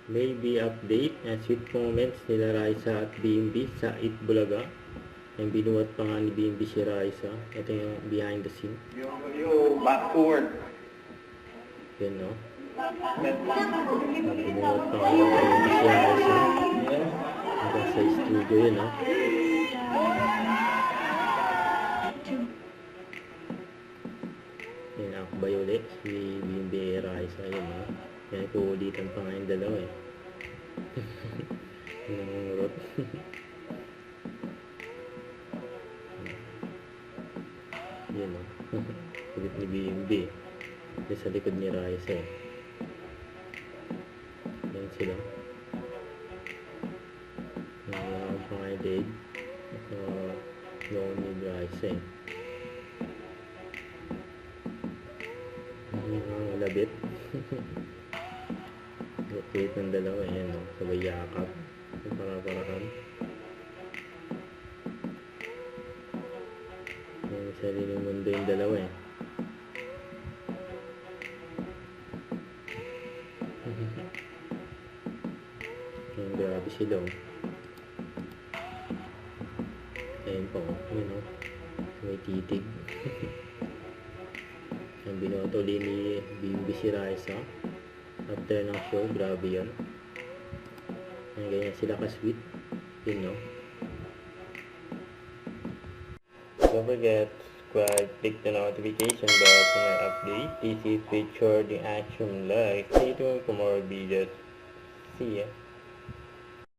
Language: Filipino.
Maybe update and sweet moments nila Raisa at BMB sa Eat Bulaga. Yung binuhat pa nga ni BMB si Raisa. Ito yung behind the scene. Yung backward. Yan, no? Binuhat pa nga ni BMB si Raisa. Hanggang sa studio yun, no? Yan, ako ba ulit? Si BMB Raisa, yun, no? Yan, kuulitan pa nga yung dalawa, eh. Nangungurot. Yan, no? Kulit ni BMB. Yan sa likod ni Raisa, eh. Yan sila. Nangyayakap pa nga yung leg. Noon ni Raisa, eh. Ang labit. Kulit ng dalawa, yan, no? Sabay yakap. Para-paraan. Yan, sariling mundo yung dalawa, eh. Yan, grabe sila, oh. Ayan po, yun, oh. May titig. Yan, binoto ulit ni BMB si Raisa. After ng show, grabe yun. Yan, ganyan sila ka-sweet. Yun, no? Don't forget to subscribe, click the notification bell for my update. This is Richard the Action Live. Stay tuned for more videos. See ya.